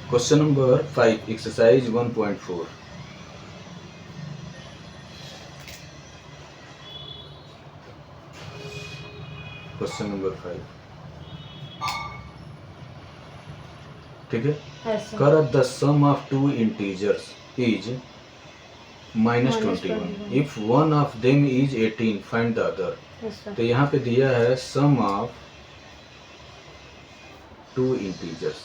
Question number 5 exercise 1.4। Question number 5, ठीक है। कर the sum of two integers is -21 if one of them is 18 find the other. तो यहाँ पे दिया है सम ऑफ टू इंटीजर्स।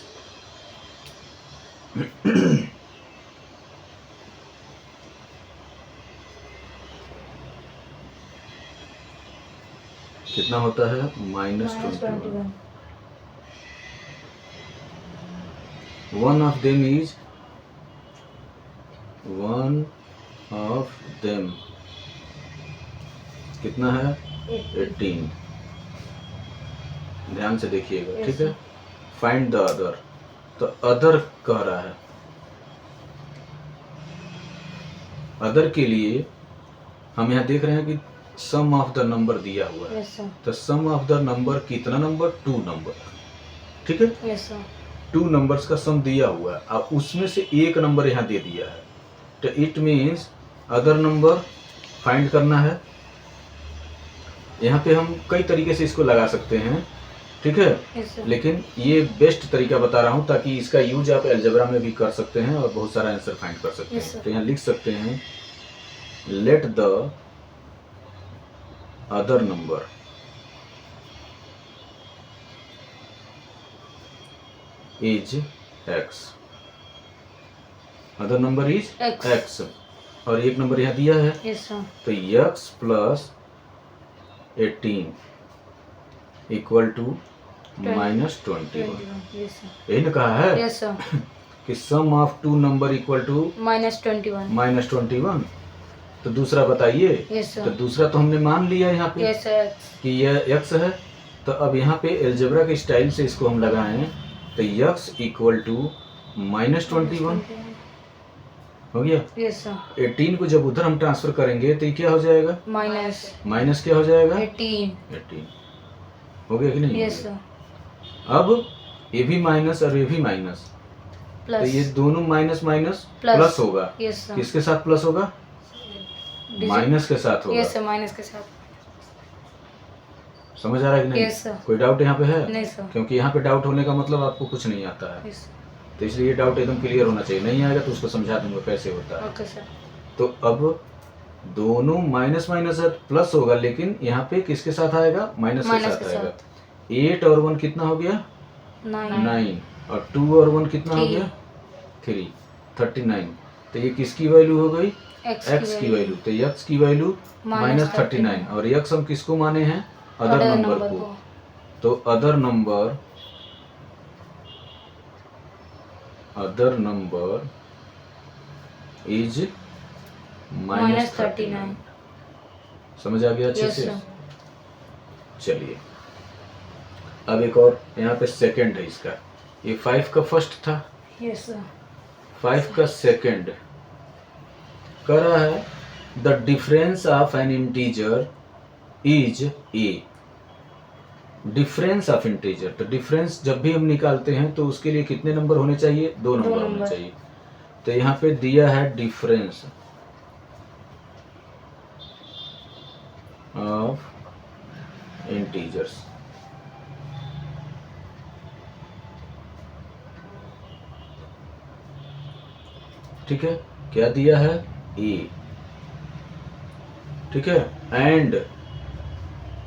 कितना होता है? -21। वन ऑफ देम इज कितना है? 18। ध्यान से देखिएगा, ठीक है। फाइंड द अदर, तो अदर कह रहा है। अदर के लिए हम यहाँ देख रहे हैं कि सम ऑफ द नंबर दिया हुआ है। तो सम ऑफ द नंबर कितना नंबर? 2 नंबर, ठीक है। 2 नंबर्स का सम दिया हुआ है, अब उसमें से एक नंबर यहाँ दे दिया है, तो it means other number find करना है। यहाँ पे हम कई तरीके से इसको लगा सकते हैं, ठीक है। लेकिन ये बेस्ट तरीका बता रहा हूँ ताकि इसका यूज आप अलजेब्रा में भी कर सकते हैं और बहुत सारा आंसर फाइंड कर सकते हैं। तो यहाँ लिख सकते हैं let the other number is x। Other number is x और एक नंबर यहाँ दिया है, तो x प्लस 18 इक्वल टू -21। यही ना कहा है कि sum of two number equal to -21। तो दूसरा बताइए। तो दूसरा तो हमने मान लिया यहाँ पे कि यह x है। तो अब यहाँ पे अलजेब्रा के स्टाइल से इसको हम लगाएं तो x इक्वल टू -21 हो गया। 18 को जब उधर हम ट्रांसफर करेंगे तो ये क्या हो जाएगा? माइनस क्या हो जाएगा? 18 हो गया कि नहीं? अब ये भी माइनस और ये भी माइनस, तो ये दोनों माइनस माइनस प्लस होगा। किसके साथ प्लस होगा? माइनस के साथ होगा। माइनस के साथ। समझ आ रहा है कि नहीं? कोई डाउट यहाँ पे है? नहीं सर। क्योंकि यहाँ पे डाउट होने का मतलब आपको कुछ नहीं आता है, तो इसलिए ये डाउट एकदम क्लियर होना चाहिए। नहीं आएगा तो उसको समझा दूंगा कैसे होता है। Okay sir. तो अब दोनों माइनस माइनस प्लस होगा, लेकिन यहाँ पे किसके साथ आएगा? माइनस के साथ आएगा। 8 और 1 कितना हो गया? 9 और 2 और 1 कितना हो गया? 3 39। तो ये किसकी वैल्यू हो गई? x की वैल्यू। तो x की वैल्यू -39 और x हम किसको माने हैं? अदर नंबर को। तो अदर नंबर इज -39। समझ आ गया अच्छे से? चलिए अब एक और यहाँ पे सेकंड है इसका। ये 5 का फर्स्ट था, 5 का सेकंड कर रहा है the difference of N integer is a। Difference of integer, तो डिफरेंस जब भी हम निकालते हैं तो उसके लिए कितने नंबर होने चाहिए? 2 नंबर होने चाहिए। तो यहाँ पे दिया है डिफरेंस ऑफ इंटीजर्स, ठीक है। क्या दिया है? a, ठीक है। And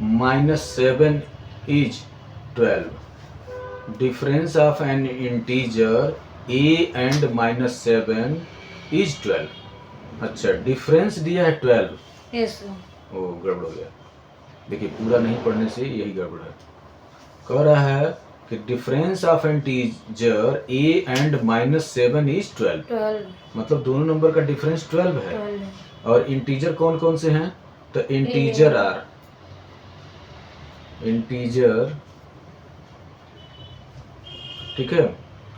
-7 is 12। Difference of N integer a and -7 is 12। अच्छा, डिफरेंस दिया है 12। ओ गड़बड़ हो गया। देखिए पूरा नहीं पढ़ने से यही गड़बड़ है। कह रहा है कि difference of integer a and -7 is 12। मतलब दोनों नंबर का डिफरेंस 12 है। और इंटीजर कौन कौन से हैं? तो इंटीजर आर, इंटीजर, ठीक है।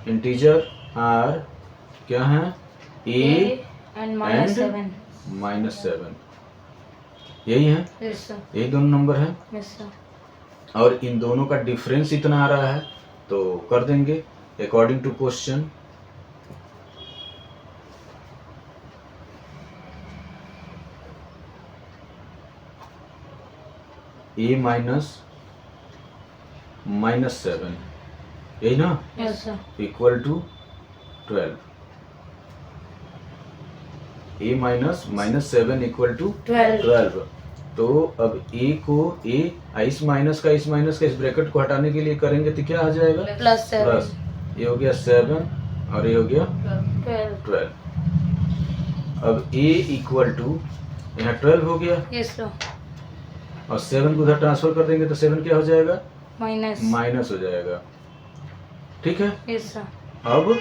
इंटीजर आर क्या है? a एंड -7, यही है। यही दोनों नंबर है। और इन दोनों का डिफरेंस इतना आ रहा है, तो कर देंगे according to question a minus -7, यही ना, equal to 12। a minus -7 equal to 12। तो अब a को इस माइनस का इस ब्रैकेट को हटाने के लिए करेंगे तो क्या आ जाएगा, प्लस। ये हो गया 7 और ये हो गया 12। अब a इक्वल टू यहाँ 12 हो गया, और 7 को उधर ट्रांसफर कर देंगे तो 7 क्या हो जाएगा, माइनस हो जाएगा। ठीक है, अब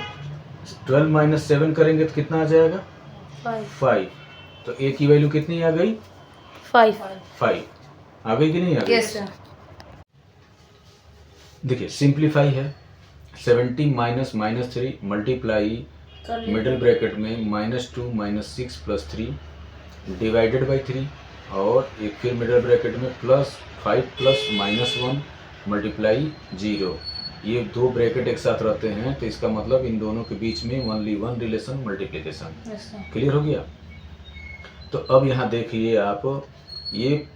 12 माइनस 7 करेंगे तो कितना आ जाएगा, 5। तो a की वैल्यू कितनी आ गई, 5 आ गई कि नहीं आ गई। देखिए सिंप्लीफाई है, 70 माइनस -3 मल्टीप्लाई मिडिल ब्रैकेट में -2 -6 + 3 डिवाइडेड बाई 3, और एक फिर मिडिल ब्रैकेट में +5 + -1 मल्टीप्लाई 0। ये दो ब्रैकेट एक साथ रहते हैं तो इसका मतलब इन दोनों के बीच में only one relation, multiplication. Clear हो गया। तो अब यहाँ देखिए आप, ये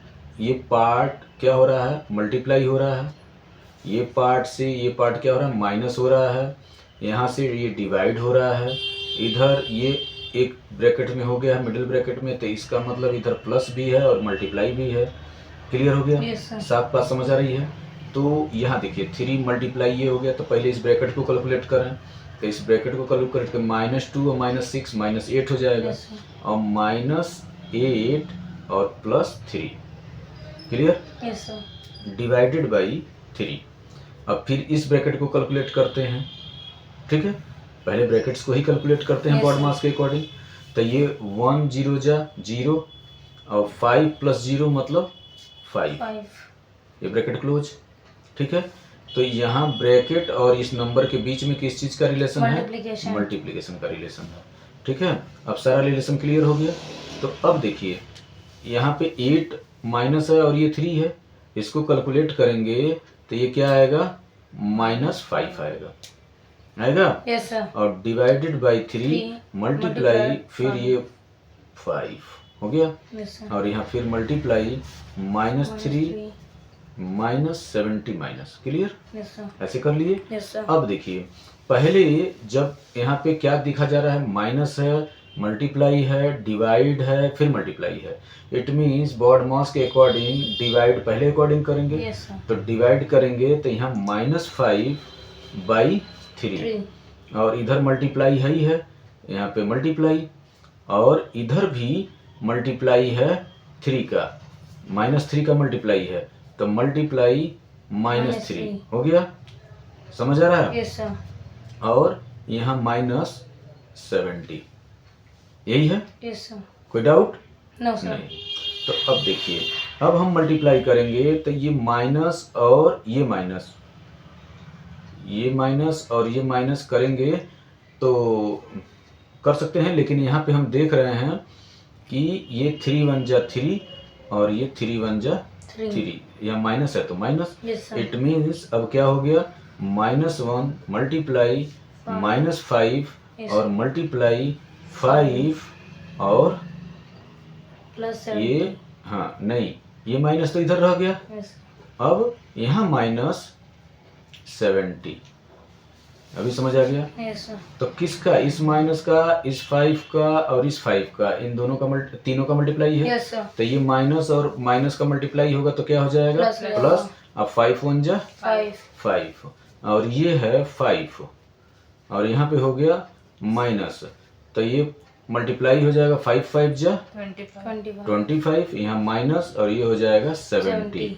पार्ट क्या हो रहा है, मल्टीप्लाई हो रहा है। ये पार्ट से ये पार्ट क्या हो रहा है, माइनस हो रहा है। यहाँ से ये डिवाइड हो रहा है। इधर ये एक ब्रैकेट में हो गया है, मिडिल ब्रैकेट में, तो इसका मतलब इधर प्लस भी है और मल्टीप्लाई भी है। क्लियर हो गया, साफ बात समझ आ रही है। तो यहाँ देखिए 3 मल्टीप्लाई ये हो गया, तो पहले इस ब्रैकेट को कैलकुलेट करें। तो इस ब्रैकेट को कैलकुलेट कर -2 और -6 -8 हो जाएगा, और -8 और +3। Clear, divided by 3। अब फिर इस ब्रैकेट को कैलकुलेट करते हैं। ठीक है, पहले ब्रैकेट्स को ही कैलकुलेट करते हैं बॉड मास के अकॉर्डिंग। तो ये 1 0 जा 0, और 5 + 0 मतलब 5। ये ब्रैकेट क्लोज। ठीक है, तो यहाँ ब्रैकेट और इस नंबर के बीच में किस चीज का रिलेशन है, मल्टीप्लिकेशन का रिलेशन है। ठीक है, अब सारा रिलेशन क्लियर हो गया। तो अब देखिए यहाँ पे 8 माइनस है और ये 3 है, इसको कैलकुलेट करेंगे तो ये क्या आएगा, -5 आएगा। Yes sir. और डिवाइडेड बाई 3 मल्टीप्लाई फिर ये 5 हो गया। Yes sir. और यहाँ फिर multiply -3 -70 minus. Clear, yes sir. ऐसे कर लिए। Yes sir. अब देखिए पहले जब यहाँ पे क्या दिखा जा रहा है, माइनस है, मल्टीप्लाई है, डिवाइड है, फिर मल्टीप्लाई है। इट मीन्स बॉड मास के अकॉर्डिंग डिवाइड पहले अकॉर्डिंग करेंगे। Yes sir. तो डिवाइड करेंगे तो यहाँ -5/3, और इधर मल्टीप्लाई है ही है, यहाँ पे मल्टीप्लाई, और इधर भी मल्टीप्लाई है 3 का, -3 का मल्टीप्लाई है, तो मल्टीप्लाई -3 हो गया। समझ आ रहा है। Yes sir. और यहाँ -70, यही है। Yes sir. कोई डाउट नो सर। नहीं। तो अब देखिए, अब हम मल्टीप्लाई करेंगे तो ये माइनस और ये माइनस, ये माइनस और ये माइनस करेंगे तो कर सकते हैं, लेकिन यहाँ पे हम देख रहे हैं कि ये 3 1 जा 3 और ये 3 1 जा 3, यहाँ माइनस है तो माइनस। इट मीन्स अब क्या हो गया, -1 मल्टीप्लाई -5 और मल्टीप्लाई 5 और ये, हाँ नहीं, ये माइनस तो इधर रह गया। अब यहाँ -70, अभी समझ आ गया। तो किसका, इस माइनस का, इस 5 का और इस 5 का, इन दोनों का तीनों का मल्टीप्लाई है। तो ये माइनस और माइनस का मल्टीप्लाई होगा तो क्या हो जाएगा, प्लस। अब 5 1 जा 5, और ये है 5, और यहाँ पे हो गया माइनस, तो ये मल्टीप्लाई हो जाएगा 5 5 जा 25, यहाँ माइनस, और ये हो जाएगा 70।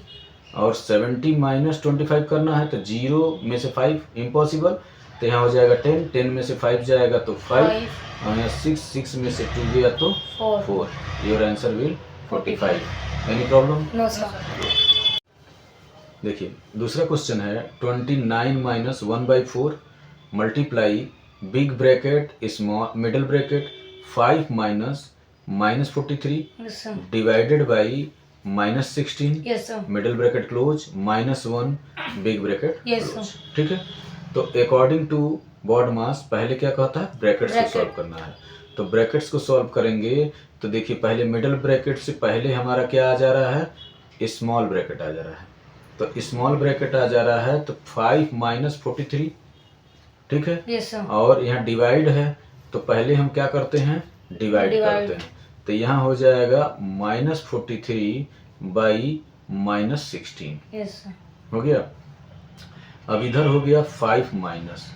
और 70 - 25 करना है तो 0 में से 5 इम्पॉसिबल, तो यहाँ हो जाएगा 10, 10 में से 5 जाएगा तो 5, और यहाँ 6 में से 2 गया तो 4। Your answer will 45। Any problem? No sir. देखिए दूसरा क्वेश्चन है 29 - 1/4 multiply big bracket small middle bracket 5 -43 divided by -16 middle bracket close -1 big bracket close. ठीक है, तो अकॉर्डिंग टू बॉड मास पहले क्या कहता है, ब्रैकेट्स को सॉल्व करना है। तो ब्रैकेट्स को सॉल्व करेंगे तो देखिए पहले मिडिल ब्रैकेट से पहले हमारा क्या आ जा रहा है, स्मॉल ब्रैकेट आ जा रहा है। तो स्मॉल ब्रैकेट आ जा रहा है तो 5 माइनस 43, ठीक है। Yes sir. और यहाँ डिवाइड है तो पहले हम क्या करते हैं, डिवाइड करते हैं। तो यहाँ हो जाएगा -43 बाई -16, यस सर। हो गया। अब इधर हो गया 5 माइनस,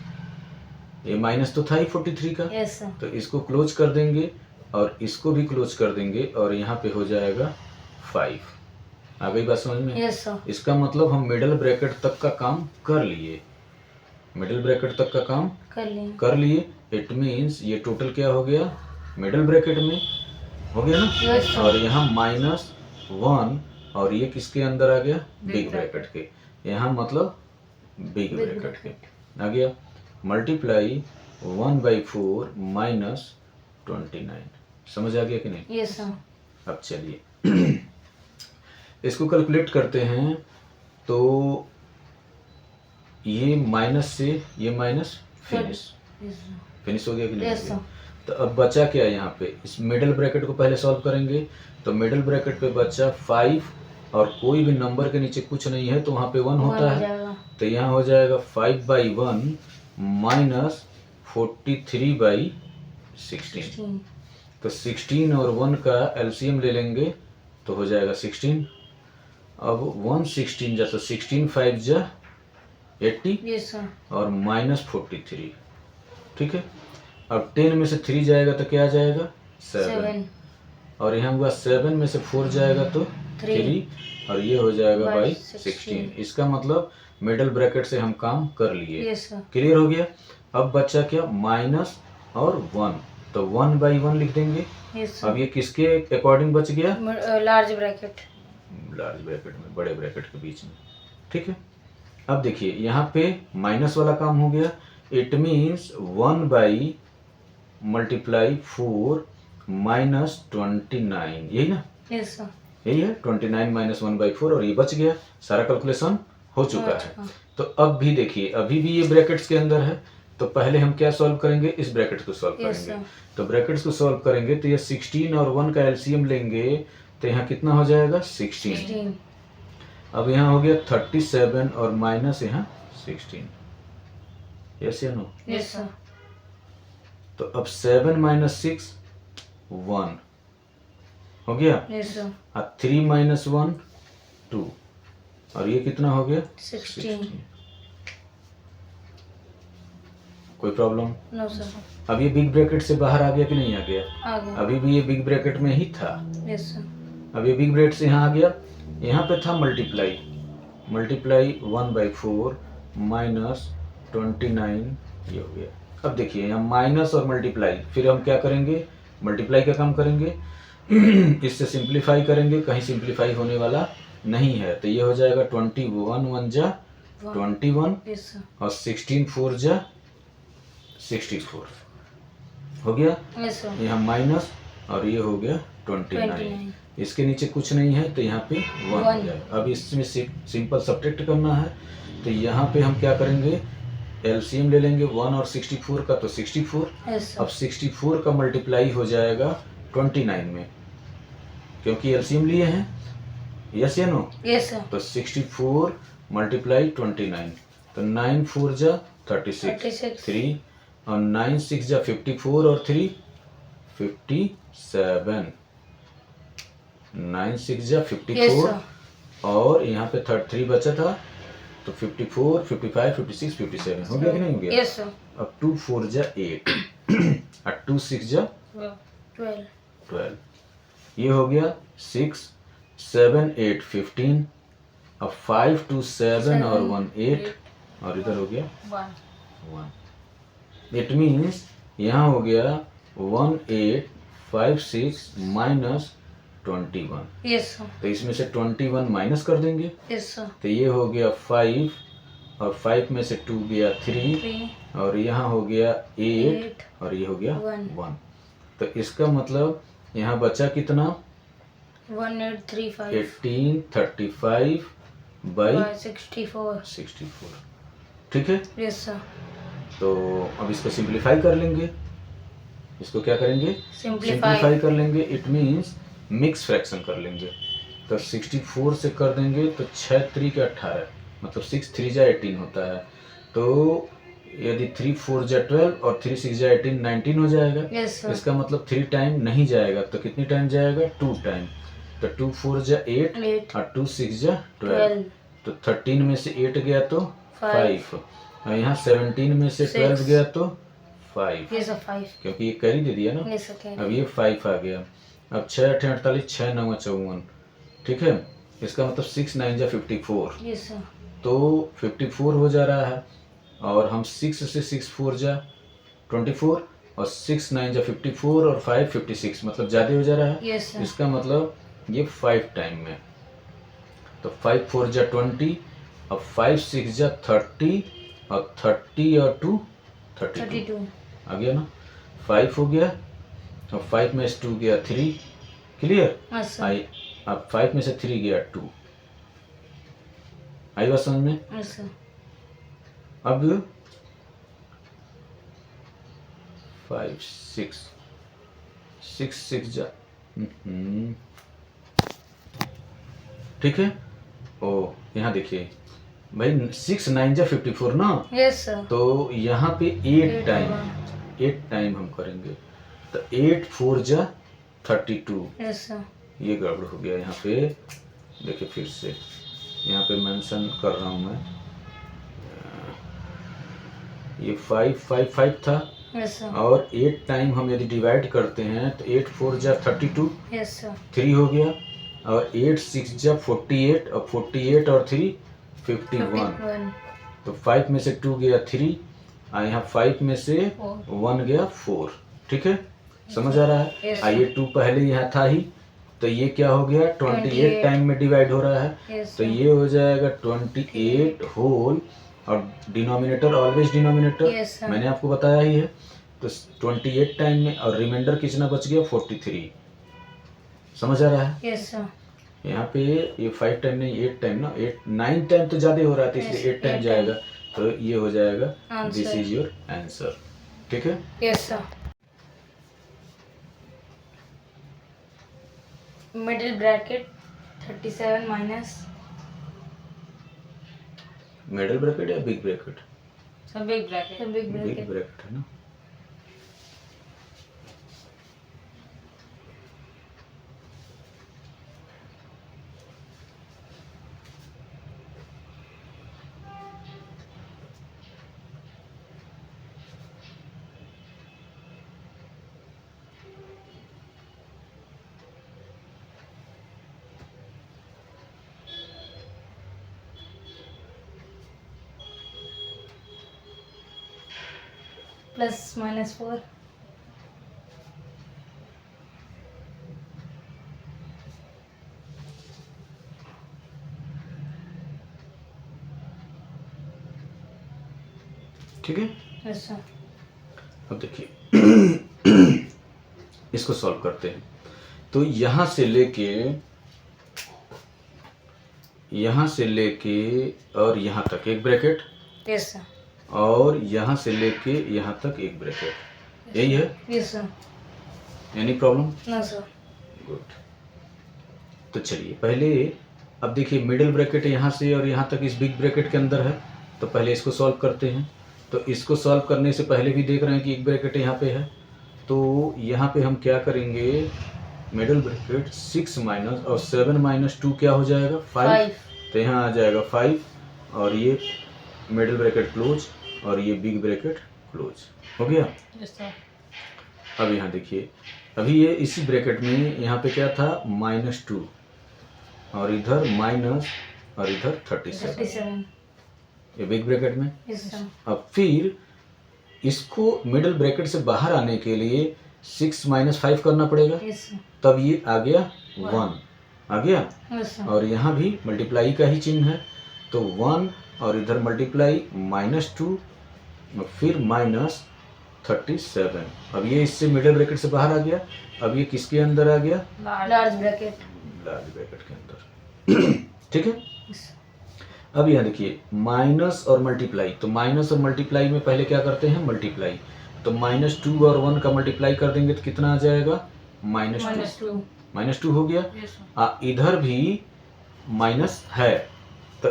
ये माइनस तो था ही 43 का, यस सर। तो इसको क्लोज कर देंगे और इसको भी क्लोज कर देंगे और यहाँ पे हो जाएगा 5। आ गई बात समझ में? Yes sir. इसका मतलब हम मिडिल ब्रैकेट तक का काम कर लिए, मिडिल ब्रैकेट तक का काम कर लिए। इट मीन्स ये टोटल क्या हो गया, मिडिल ब्रैकेट में हो गया ना। yes, और यहाँ -1 और ये किसके अंदर आ गया, बिग ब्रैकेट के, यहाँ मतलब बिग ब्रैकेट के आ गया। मल्टीप्लाई 1/4 -29, समझ आ गया कि नहीं? Yes sir. अब चलिए इसको कैलकुलेट करते हैं। तो ये माइनस से ये माइनस, फिनिश हो गया कि नहीं? Yes sir. तो अब बचा क्या यहाँ पे, इस मिडिल ब्रैकेट को पहले सॉल्व करेंगे। तो मिडिल ब्रैकेट पे बचा 5 और कोई भी नंबर के नीचे कुछ नहीं है तो वहाँ पे 1 होता है। तो यहाँ हो जाएगा 5/1 माइनस 43/16। तो 16 और 1 का एलसीएम ले लेंगे तो हो जाएगा 16। अब 116 जा तो 16 5 जा 80 यस सर। और -43, ठीक है। अब 10 में से 3 जाएगा तो क्या आ जाएगा, 7। और यहाँ हुआ 7 में से 4 जाएगा तो 3 और ये हो जाएगा बाई 16। इसका मतलब मिडिल ब्रैकेट से हम काम कर लिए। Yes sir. क्लियर हो गया। अब बचा क्या, माइनस और 1, तो 1/1 लिख देंगे। Yes sir. अब ये किसके अकॉर्डिंग बच गया, लार्ज ब्रैकेट, लार्ज ब्रैकेट में, बड़े ब्रैकेट के बीच में, ठीक है। अब देखिए यहाँ पे माइनस वाला काम हो गया। इट मीन्स 1/4 -29, यही ना? Yes sir. यही है 29 - 1/4 और ये बच गया। सारा कैलकुलेशन हो चुका है। तो अब भी देखिए अभी भी ये ब्रैकेट्स के अंदर है। तो पहले हम क्या सॉल्व करेंगे, इस ब्रैकेट को सॉल्व करेंगे। तो ब्रैकेट्स को सॉल्व करेंगे तो ये 16 और 1 का एलसीएम लेंगे तो यहाँ कितना हो जाएगा, 16। अब यहाँ हो गया 37 और माइनस यहाँ 16, यस या नो? Yes sir. तो अब 7 - 6 1 हो गया। Yes sir. 3 - 1 2 और ये कितना हो गया, 16। कोई प्रॉब्लम? No sir. अब ये बिग ब्रैकेट से बाहर आ गया कि नहीं आ गया? आ गया। अभी भी ये बिग ब्रैकेट में ही था। Yes sir. अब ये बिग ब्रैकेट से यहाँ आ गया। यहाँ पे था मल्टीप्लाई 1/4 -29, ये हो गया। अब देखिए यहाँ माइनस और मल्टीप्लाई, फिर हम क्या करेंगे, मल्टीप्लाई का काम करेंगे इससे सिंप्लीफाई करेंगे, कहीं सिंप्लीफाई होने वाला नहीं है। तो ये हो जाएगा 21 1 जा 21 और 16 4 जा 64 हो गया। यहाँ माइनस और ये हो गया 29। इसके नीचे कुछ नहीं है तो यहाँ पे 1 हो जाएगा। अब इसमें सिंपल सब्ट्रैक्ट करना है। तो यहाँ पे हम क्या करेंगे, एलसीएम ले लेंगे 1 और 64 का, तो 64। अब 64 का मल्टीप्लाई हो जाएगा 29 में, क्योंकि एलसीएम लिए हैं, यस या नो? Yes sir. तो 64 × 29, तो 9 4 जा 36 3 और 9 6 जा 54 और 3 57, 9 6 जा 54 और यहाँ पे 3 बचा था तो 54 55 56 57 हो गया कि नहीं हो गया? Yes sir. अब 2 4 जा 8 और 2 6 जा 12, ये हो गया 6 7 8 15, अब 5 2 7 और 1 8 और इधर हो गया 1। इट मीन्स यहाँ हो गया 1 8 5 6 -21। Yes sir. तो इसमें से 21 माइनस कर देंगे। Yes sir. तो ये हो गया 5 और 5 में से 2 गया 3 और यहाँ हो गया 8 और ये हो गया 1। तो इसका मतलब यहाँ बचा कितना, 1835 बाई 64, ठीक है। Yes sir. तो अब इसको सिंप्लीफाई कर लेंगे। इसको क्या करेंगे, सिंप्लीफाई कर लेंगे। इट मीन्स मिक्स फ्रैक्शन कर लेंगे। तो 64 से कर देंगे तो 6 3 के 18, मतलब 6 3 जा 18 होता है। तो यदि 3 4 जा 12 और 3 6 जा 18, 19 हो जाएगा। Yes sir. इसका मतलब 3 टाइम नहीं जाएगा, तो कितनी टाइम जाएगा? 2 टाइम। तो 2 4 जा 8 और 2 6 जा 12। तो 13 में से 8 गया तो 5, और यहाँ 17 में से 12 गया तो 5। यस सर 5, क्योंकि ये कैरी दे दिया ना। Yes sir. अब ये 5 आ गया। अब 6 8 48, 6 9 54, ठीक है। इसका मतलब 6 9 जा 54, यस सर। तो 54 हो जा रहा है। और हम 6 से 6 4 जा 24, और 6 9 जा 54 और 5 56, मतलब ज़्यादा हो जा रहा है। Yes sir. इसका मतलब ये 5 टाइम में। तो 5 4 जा 20, और 5 6 जा 30, और 30 और 2 32 आ गया ना। 5 हो गया, और 5 में से 2 गया 3, क्लियर। आई, अब 5 में से 3 गया 2, आई बात समझ में। Yes sir. अब 5 6 6 जा, ठीक है। ओ यहाँ देखिए भाई, 6 9 जा 54 ना। Yes sir. तो यहाँ पे 8 टाइम हम करेंगे, तो 8 4 जा 32। Yes sir. ये गड़बड़ हो गया यहाँ पे, देखिए फिर से यहाँ पे मेंशन कर रहा हूँ मैं। ये 5 5 5 था, यस सर। और 8 टाइम हम यदि डिवाइड करते हैं तो 8 4 जा 32, यस सर। 3 हो गया। और 8 6 जा 48, और 48 और 3 51। तो 5 में से 2 गया 3, और यहाँ 5 में से 1 गया 4, ठीक है। समझ आ रहा है। ये 2 पहले यहाँ था ही, तो ये क्या हो गया? 28 टाइम में डिवाइड हो रहा है। तो ये हो जाएगा 28 होल, और डिनोमिनेटर ऑलवेज डिनोमिनेटर, मैंने आपको बताया ही है। तो 28 टाइम में, और रिमाइंडर कितना बच गया? 43। समझ आ रहा है। Yes sir. यहाँ पे ये 5 टाइम नहीं, 8 टाइम ना, 9 टाइम तो ज्यादा हो रहा था, इसलिए 8 टाइम जाएगा। तो ये हो जाएगा, दिस इज योर आंसर, ठीक है। Yes sir. Middle bracket 37 minus, middle bracket या बिग ब्रैकेट? सब big bracket. Big big bracket है ना। प्लस माइनस 4, ठीक है। Yes sir. अब देखिए इसको सॉल्व करते हैं। तो यहाँ से लेके और यहाँ तक एक ब्रैकेट, यस सर। और यहाँ से लेके यहाँ तक एक ब्रैकेट, यही है। Yes sir. Any problem? No sir. Good. तो चलिए पहले, अब देखिए मिडिल ब्रैकेट यहाँ से और यहाँ तक इस बिग ब्रैकेट के अंदर है, तो पहले इसको सॉल्व करते हैं। तो इसको सॉल्व करने से पहले भी देख रहे हैं कि एक ब्रैकेट यहाँ पे है, तो यहाँ पे हम क्या करेंगे? मिडिल ब्रैकेट 6 माइनस और 7 माइनस 2 क्या हो जाएगा? 5। तो यहाँ आ जाएगा 5, और ये मिडिल ब्रैकेट क्लोज, और ये बिग ब्रैकेट क्लोज हो गया। Yes sir. अब यहाँ देखिए, अभी ये इसी ब्रैकेट में यहाँ पे क्या था? -2, और इधर माइनस, और इधर 37, ये बिग ब्रैकेट में। Yes sir. अब फिर इसको मिडिल ब्रैकेट से बाहर आने के लिए 6 - 5 करना पड़ेगा, यस सर। तब ये आ गया 1 आ गया। Yes sir. और यहाँ भी मल्टीप्लाई का ही चिन्ह है, तो 1 और इधर मल्टीप्लाई -2, और फिर -37। अब ये इससे मिडिल ब्रैकेट से बाहर आ गया। अब ये किसके अंदर आ गया? Large bracket. लार्ज ब्रैकेट के अंदर ठीक है। अब यहाँ देखिए माइनस और मल्टीप्लाई, तो माइनस और मल्टीप्लाई में पहले क्या करते हैं? मल्टीप्लाई। तो -2 और 1 का मल्टीप्लाई कर देंगे तो कितना आ जाएगा? -2। -2 हो गया। Yes, sir. इधर भी माइनस है, तो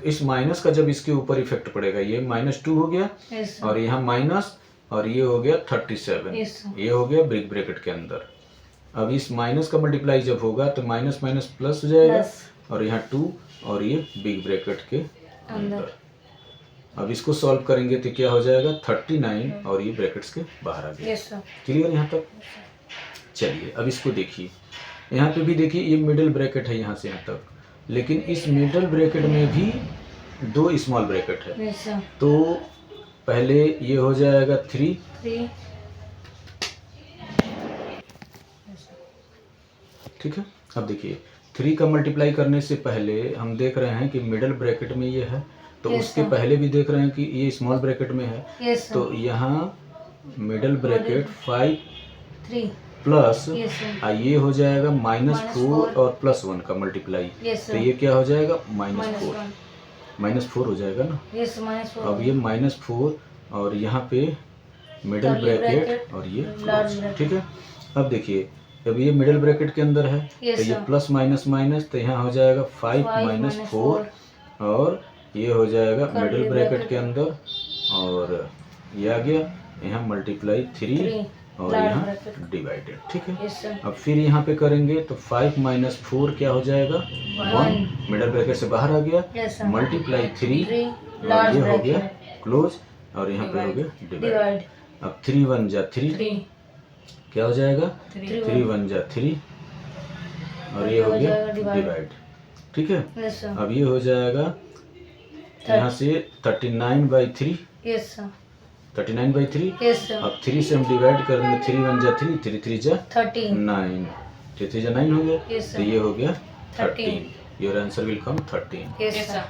इस माइनस का जब इसके ऊपर इफेक्ट पड़ेगा, ये -2 हो गया Yes, sir. और यहाँ माइनस, और ये हो गया 37। Yes, sir. ये हो गया बिग ब्रैकेट के अंदर। अब इस माइनस का मल्टीप्लाई जब होगा तो माइनस माइनस प्लस हो जाएगा, Plus. और यहाँ 2 और ये बिग ब्रैकेट के अंदर। अंदर। अब इसको सॉल्व करेंगे तो क्या हो जाएगा, 39 और ये ब्रैकेट्स के बाहर आ गया। Yes, sir. क्लियर यहाँ तक? चलिए अब इसको देखिए, यहाँ पे भी देखिए ये मिडिल ब्रैकेट है यहाँ से यहाँ तक, लेकिन इस मिडिल ब्रैकेट में भी 2 स्मॉल ब्रैकेट है। Yes, sir. तो पहले ये हो जाएगा 3, 3. ठीक है। अब देखिए 3 का मल्टीप्लाई करने से पहले हम देख रहे हैं कि मिडिल ब्रैकेट में ये है, तो Yes, उसके sir. पहले भी देख रहे हैं कि ये स्मॉल ब्रैकेट में है। Yes, sir. तो यहाँ middle bracket 5 3. Plus Yes, sir. ये हो जाएगा -4 -4 और +1 का मल्टीप्लाई। Yes, तो sir. ये क्या हो जाएगा, -1. -4 हो जाएगा ना। Yes, -4. अब ये -4 और यहाँ पे मिडिल Curly ब्रैकेट bracket, और ये large close, bracket. ठीक है। अब देखिए अब ये मिडिल ब्रैकेट के अंदर है, Yes, तो ये sir. प्लस माइनस माइनस, तो यहाँ हो जाएगा 5 - 4 और ये हो जाएगा Curly मिडिल ब्रैकेट bracket. के अंदर, और ये आ गया यहाँ मल्टीप्लाई 3 और large यहाँ bracket. डिवाइडेड, ठीक है। Yes, sir. अब फिर यहाँ पे करेंगे तो 5 - 4 क्या हो जाएगा, 1 मिडिल ब्रैकेट से बाहर आ गया, Yes, sir. मल्टीप्लाई 3 3. और Large ये हो गया bracket. क्लोज, और यहाँ पे हो गया डिवाइड। Divide. अब 3 × 1 = 3, 3. क्या हो जाएगा, 3. 3 × 1 = 3 और ये हो गया डिवाइड, ठीक है। Yes, sir. अब ये हो जाएगा यहाँ से 39/3, Yes, sir. 39/3। Yes, sir. अब 3 से हम डिवाइड कर देंगे, 3 × 1 = 3, 3 × 3 = 13. 9, 3 × 3 = 9 हो गया। Yes, तो sir. ये हो गया 13. 13। Your answer will come 13। Yes, sir.